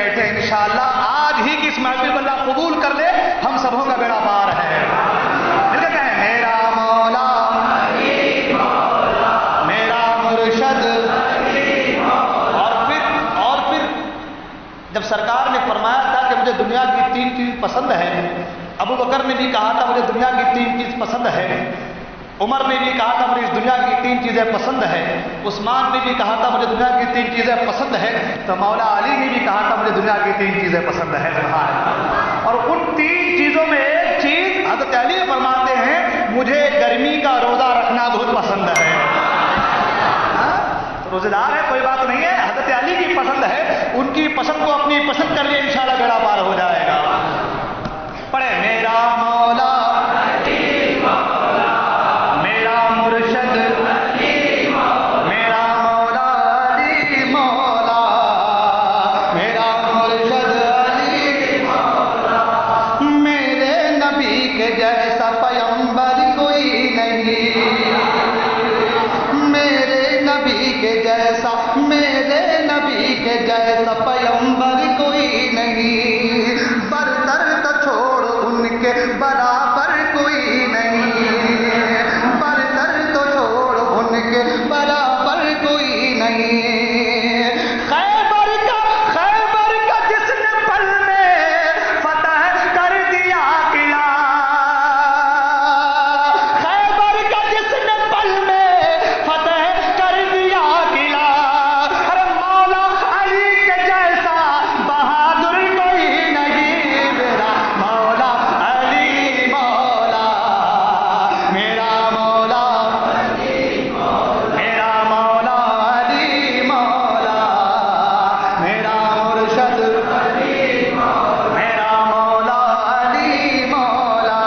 بیٹھے انشاءاللہ آج ہی کی اس محفل کو اللہ قبول کر لے، ہم سبوں کا بیڑا پار ہے۔ مل کے کہیں میرا مولا میرا مرشد۔ اور پھر جب سرکار نے فرمایا تھا کہ مجھے دنیا کی 3 چیز پسند ہے، ابو بکر نے بھی کہا تھا مجھے دنیا کی 3 چیز پسند ہے، عمر نے بھی کہا تھا مجھے اس دنیا کی 3 چیزیں پسند ہے، عثمان نے بھی کہا تھا مجھے دنیا کی 3 چیزیں پسند ہے، تو مولا علی نے بھی کہا تھا مجھے دنیا کی 3 چیزیں پسند ہے۔ سبحان اللہ۔ اور ان 3 چیزوں میں ایک چیز حضرت علی فرماتے ہیں مجھے گرمی کا روزہ رکھنا بہت پسند ہے۔ روزے دار ہے کوئی بات نہیں ہے، حضرت علی کی پسند ہے، ان کی پسند کو اپنی پسند کر لیے انشاءاللہ بیڑا پار ہو جائے گا۔ پڑھے میرا مولا میرا مرشد میرا مولا علی مولا میرا مرشد علی مولا، میرے نبی کے جیسا پیغمبر کوئی نہیں، میرے نبی کے جیسا پیغمبر کوئی نہیں، برتر تو چھوڑ ان کے برابر کوئی نہیں، برتر تو چھوڑ ان کے برابر کوئی نہیں۔ خیبر کا جس نے پل میں فتح کر دیا قلعہ، خیبر کا جس نے پل میں فتح کر دیا قلعہ، ارے مولا علی کے جیسا بہادر کوئی نہیں، میرا مولا علی مولا میرا مولا میرا مولا علی مولا میرا مرشد میرا مولا علی مولا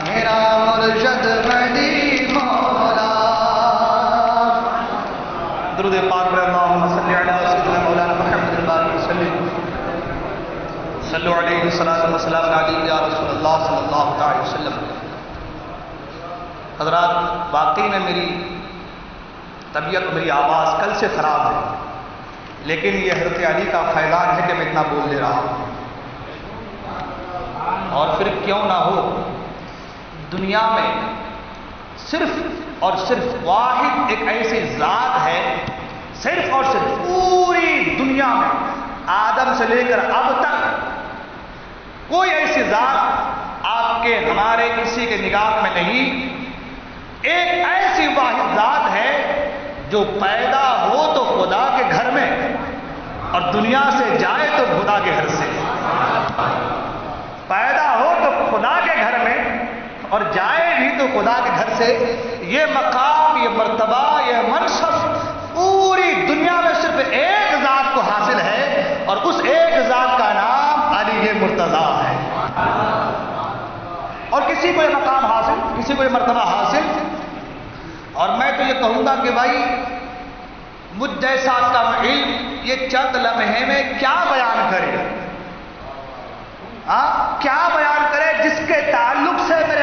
میرا مرشد علی مولا۔ درود پاک پر اللہم صلی علی سیدنا مولانا محمد الباقر وسلم، صلو علیہ الصلاۃ والسلام علیہ یا رسول اللہ صلی اللہ تعالی وسلم۔ حضرات واقعی میں میری طبیعت میری آواز کل سے خراب ہے، لیکن یہ حضرت علی کا فیضان ہے کہ میں اتنا بول دے رہا ہوں۔ اور پھر کیوں نہ ہو، دنیا میں صرف اور صرف واحد ایک ایسی ذات ہے، صرف اور صرف پوری دنیا میں آدم سے لے کر اب تک کوئی ایسی ذات آپ کے ہمارے کسی کے نگاہ میں نہیں، ایک ایسی واحد ذات ہے جو پیدا ہو تو خدا کے گھر میں اور دنیا سے جائے تو خدا کے گھر سے، پیدا ہو تو خدا کے گھر میں اور جائے بھی تو خدا کے گھر سے۔ یہ مقام، یہ مرتبہ، یہ منصب پوری دنیا میں صرف ایک ذات کو حاصل ہے، اور اس ایک ذات کا نام علی مرتضیٰ ہے۔ اور کسی کو یہ مقام حاصل، کسی کو یہ مرتبہ حاصل، اور میں تو یہ کہوں گا کہ بھائی مجھ جیسا کم علم یہ چند لمحے میں کیا بیان کرے، کیا بیان کرے جس کے تعلق سے میرے